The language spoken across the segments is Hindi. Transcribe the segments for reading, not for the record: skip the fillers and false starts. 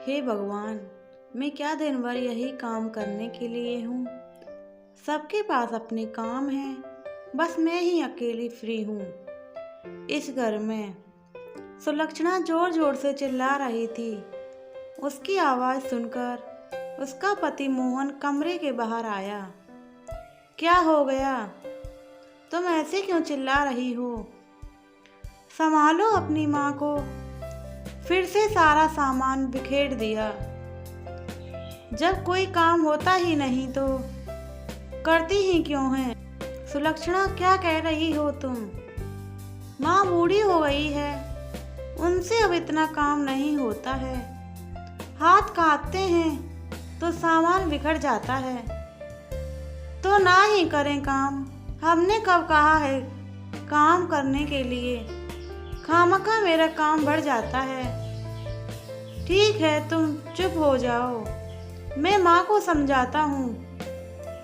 हे भगवान, मैं क्या दिन भर यही काम करने के लिए हूँ। सबके पास अपने काम हैं, बस मैं ही अकेली फ्री हूँ। इस घर में सुलक्षणा जोर जोर से चिल्ला रही थी। उसकी आवाज़ सुनकर उसका पति मोहन कमरे के बाहर आया। क्या हो गया? तुम ऐसे क्यों चिल्ला रही हो? संभालो अपनी माँ को। फिर से सारा सामान बिखेर दिया। जब कोई काम होता ही नहीं तो करती ही क्यों है? सुलक्षणा, क्या कह रही हो तुम? माँ बूढ़ी हो गई है, उनसे अब इतना काम नहीं होता है। हाथ कांपते हैं तो सामान बिखर जाता है। तो ना ही करें काम। हमने कब कहा है काम करने के लिए? खामखा मेरा काम बढ़ जाता है। ठीक है, तुम चुप हो जाओ, मैं माँ को समझाता हूँ।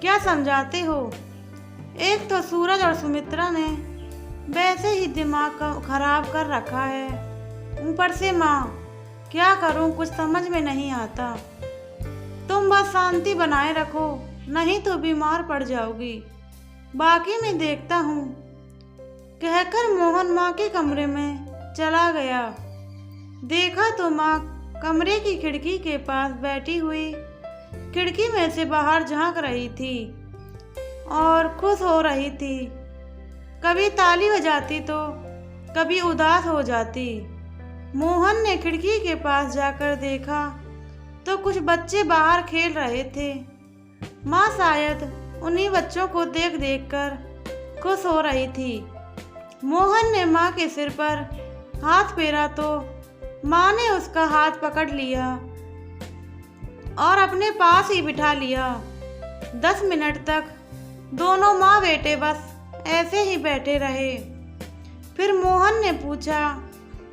क्या समझाते हो? एक तो सूरज और सुमित्रा ने वैसे ही दिमाग खराब कर रखा है, ऊपर से माँ। क्या करूँ, कुछ समझ में नहीं आता। तुम बस शांति बनाए रखो, नहीं तो बीमार पड़ जाओगी। बाकी मैं देखता हूँ, कहकर मोहन माँ के कमरे में चला गया। देखा तो माँ कमरे की खिड़की के पास बैठी हुई खिड़की में से बाहर झांक रही थी और खुश हो रही थी। कभी ताली बजाती तो कभी उदास हो जाती। मोहन ने खिड़की के पास जाकर देखा तो कुछ बच्चे बाहर खेल रहे थे। माँ शायद उन्हीं बच्चों को देख देख कर खुश हो रही थी। मोहन ने माँ के सिर पर हाथ फेरा तो माँ ने उसका हाथ पकड़ लिया और अपने पास ही बिठा लिया। 10 मिनट तक दोनों माँ बेटे बस ऐसे ही बैठे रहे। फिर मोहन ने पूछा,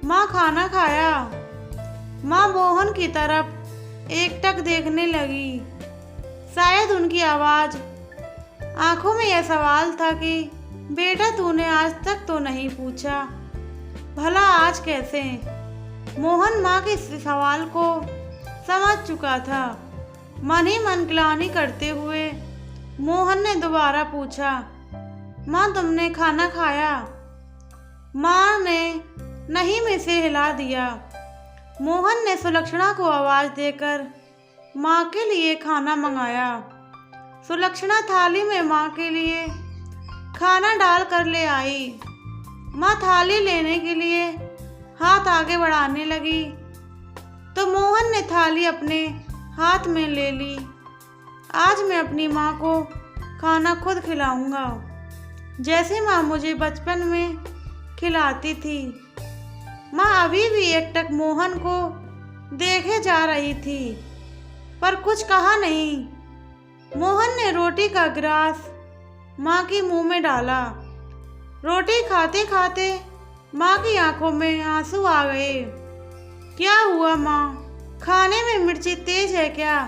माँ खाना खाया? माँ मोहन की तरफ एकटक देखने लगी। शायद उनकी आवाज़, आंखों में यह सवाल था कि बेटा तूने आज तक तो नहीं पूछा, भला आज कैसे? मोहन माँ के इस सवाल को समझ चुका था। मन ही मन ग्लानि करते हुए मोहन ने दोबारा पूछा, माँ तुमने खाना खाया? माँ ने नहीं में से हिला दिया। मोहन ने सुलक्षणा को आवाज़ देकर माँ के लिए खाना मंगाया। सुलक्षणा थाली में माँ के लिए खाना डाल कर ले आई। माँ थाली लेने के लिए हाथ आगे बढ़ाने लगी तो मोहन ने थाली अपने हाथ में ले ली। आज मैं अपनी माँ को खाना खुद खिलाऊंगा, जैसे माँ मुझे बचपन में खिलाती थी। माँ अभी भी एकटक मोहन को देखे जा रही थी, पर कुछ कहा नहीं। मोहन ने रोटी का गिलास माँ के मुंह में डाला। रोटी खाते खाते माँ की आंखों में आंसू आ गए। क्या हुआ माँ, खाने में मिर्ची तेज है क्या?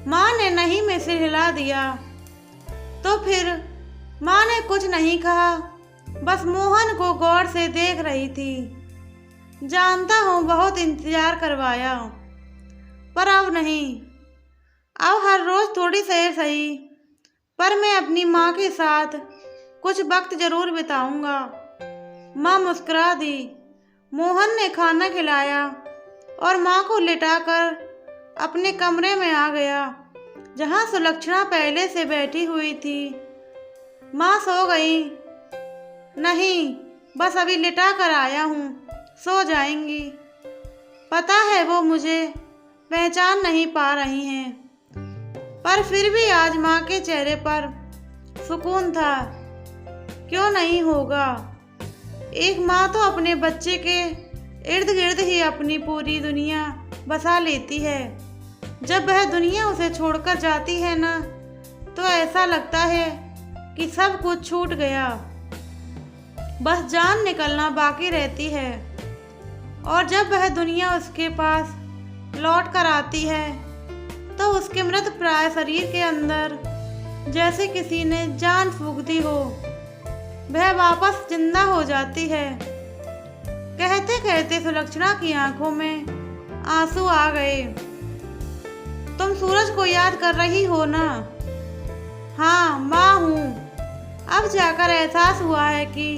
माँ ने नहीं में से हिला दिया। तो फिर माँ ने कुछ नहीं कहा, बस मोहन को गौर से देख रही थी। जानता हूँ बहुत इंतजार करवाया, पर अब नहीं। अब हर रोज थोड़ी सही सही, पर मैं अपनी माँ के साथ कुछ वक्त जरूर बिताऊंगा। माँ मुस्कुरा दी। मोहन ने खाना खिलाया और माँ को लिटाकर अपने कमरे में आ गया, जहाँ सुलक्षणा पहले से बैठी हुई थी। माँ सो गई? नहीं, बस अभी लिटा कर आया हूँ, सो जाएंगी। पता है वो मुझे पहचान नहीं पा रही हैं, पर फिर भी आज माँ के चेहरे पर सुकून था। क्यों नहीं होगा? एक माँ तो अपने बच्चे के इर्द गिर्द ही अपनी पूरी दुनिया बसा लेती है। जब वह दुनिया उसे छोड़कर जाती है ना, तो ऐसा लगता है कि सब कुछ छूट गया, बस जान निकलना बाकी रहती है। और जब वह दुनिया उसके पास लौट कर आती है तो उसके मृत प्राय शरीर के अंदर जैसे किसी ने जान फूंक दी हो, वह वापस जिंदा हो जाती है। कहते कहते सुलक्षणा की आंखों में आंसू आ गए। तुम सूरज को याद कर रही हो ना? हाँ माँ हूँ। अब जाकर एहसास हुआ है कि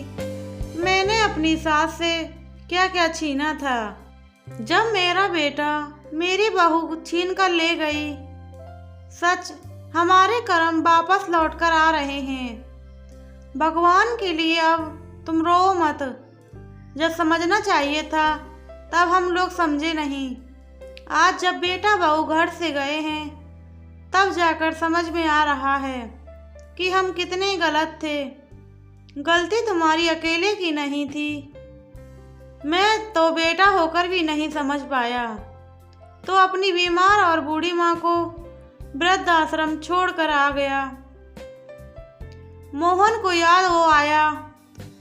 मैंने अपनी सास से क्या क्या छीना था। जब मेरा बेटा मेरी बहू छीन कर ले गई, सच हमारे कर्म वापस लौट कर आ रहे हैं। भगवान के लिए अब तुम रो मत। जब समझना चाहिए था तब हम लोग समझे नहीं। आज जब बेटा बहू घर से गए हैं तब जाकर समझ में आ रहा है कि हम कितने गलत थे। गलती तुम्हारी अकेले की नहीं थी। मैं तो बेटा होकर भी नहीं समझ पाया, तो अपनी बीमार और बूढ़ी माँ को वृद्ध आश्रम छोड़कर आ गया। मोहन को याद वो आया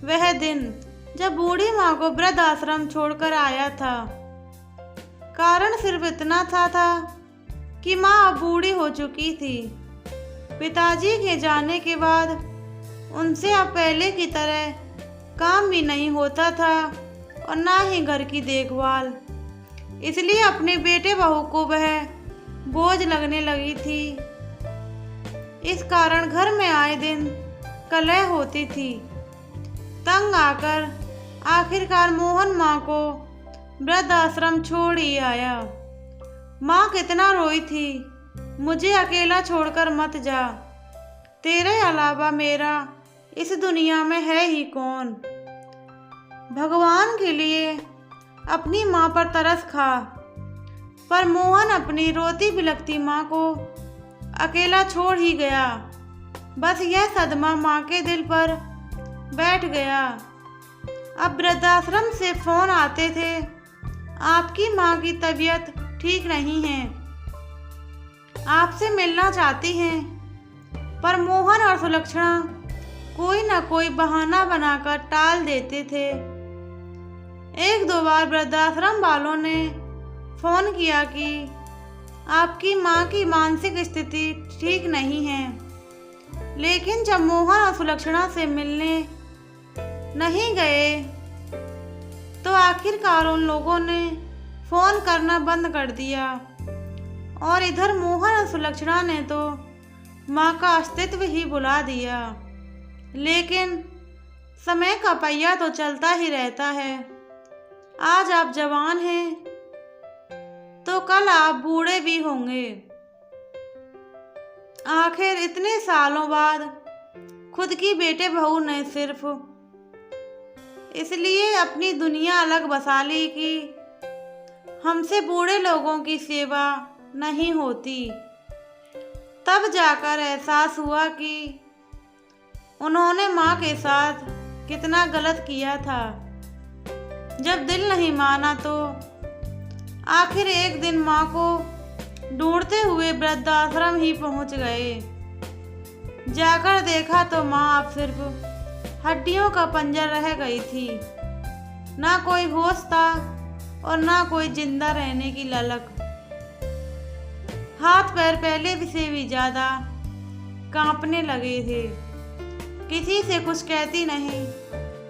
वह दिन जब बूढ़ी माँ को वृद्ध आश्रम छोड़कर आया था। कारण सिर्फ इतना था कि माँ अब बूढ़ी हो चुकी थी। पिताजी के जाने के बाद उनसे अब पहले की तरह काम भी नहीं होता था और ना ही घर की देखभाल। इसलिए अपने बेटे बहू को वह बोझ लगने लगी थी। इस कारण घर में आए दिन कलह होती थी। तंग आकर आखिरकार मोहन माँ को वृद्ध आश्रम छोड़ ही आया। माँ कितना रोई थी, मुझे अकेला छोड़कर मत जा, तेरे अलावा मेरा इस दुनिया में है ही कौन। भगवान के लिए अपनी माँ पर तरस खा, पर मोहन अपनी रोती बिलखती माँ को अकेला छोड़ ही गया। बस यह सदमा माँ के दिल पर बैठ गया। अब वृद्धाश्रम से फोन आते थे, आपकी माँ की तबीयत ठीक नहीं है, आपसे मिलना चाहती हैं। पर मोहन और सुलक्षणा कोई न कोई बहाना बनाकर टाल देते थे। एक दो बार वृद्धाश्रम वालों ने फोन किया कि आपकी माँ की मानसिक स्थिति ठीक नहीं है, लेकिन जब मोहन और सुलक्षणा से मिलने नहीं गए तो आखिरकार उन लोगों ने फोन करना बंद कर दिया। और इधर मोहन और सुलक्षणा ने तो माँ का अस्तित्व ही भुला दिया। लेकिन समय का पहिया तो चलता ही रहता है। आज आप जवान हैं तो कल आप बूढ़े भी होंगे। आखिर इतने सालों बाद खुद की बेटे बहू ने सिर्फ इसलिए अपनी दुनिया अलग बसा ली कि हमसे बूढ़े लोगों की सेवा नहीं होती। तब जाकर एहसास हुआ कि उन्होंने माँ के साथ कितना गलत किया था। जब दिल नहीं माना तो आखिर एक दिन माँ को ढूंढते हुए वृद्धाश्रम ही पहुँच गए। जाकर देखा तो माँ अब सिर्फ हड्डियों का पंजर रह गई थी। ना कोई होश था और ना कोई जिंदा रहने की ललक। हाथ पैर पहले से भी ज्यादा कांपने लगे थे। किसी से कुछ कहती नहीं,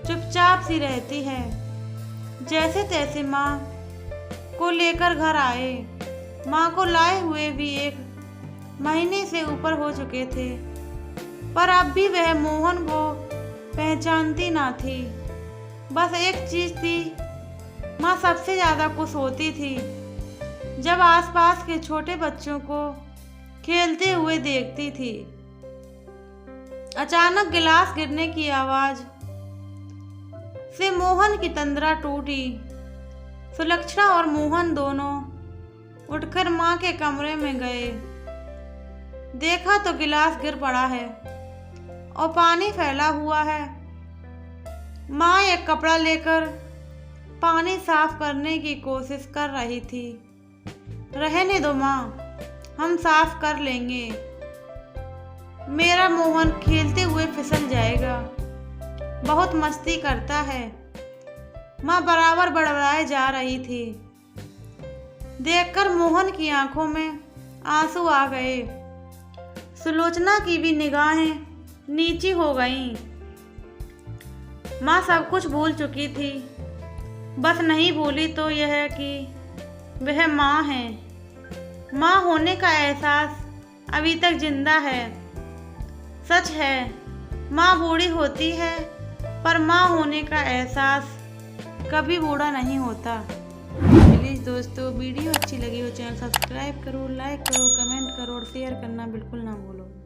चुपचाप सी रहती है। जैसे तैसे माँ को लेकर घर आए। माँ को लाए हुए भी 1 महीने से ऊपर हो चुके थे, पर अब भी वह मोहन को पहचानती ना थी। बस एक चीज थी, माँ सबसे ज़्यादा खुश होती थी जब आसपास के छोटे बच्चों को खेलते हुए देखती थी। अचानक गिलास गिरने की आवाज़ से मोहन की तंद्रा टूटी। सुलक्षणा और मोहन दोनों उठकर माँ के कमरे में गए। देखा तो गिलास गिर पड़ा है और पानी फैला हुआ है। माँ एक कपड़ा लेकर पानी साफ करने की कोशिश कर रही थी। रहने दो माँ, हम साफ कर लेंगे, मेरा मोहन खेलते हुए फिसल जाएगा, बहुत मस्ती करता है। माँ बराबर बड़बड़ाए जा रही थी। देखकर मोहन की आंखों में आंसू आ गए। सुलोचना की भी निगाहें नीची हो गईं। माँ सब कुछ भूल चुकी थी। बस नहीं भूली तो यह कि वह माँ है। माँ होने का एहसास अभी तक जिंदा है। सच है, माँ बूढ़ी होती है, पर माँ होने का एहसास कभी बूढ़ा नहीं होता। प्लीज़ दोस्तों, वीडियो अच्छी लगी हो चैनल सब्सक्राइब करो, लाइक करो, कमेंट करो और शेयर करना बिल्कुल ना भूलो।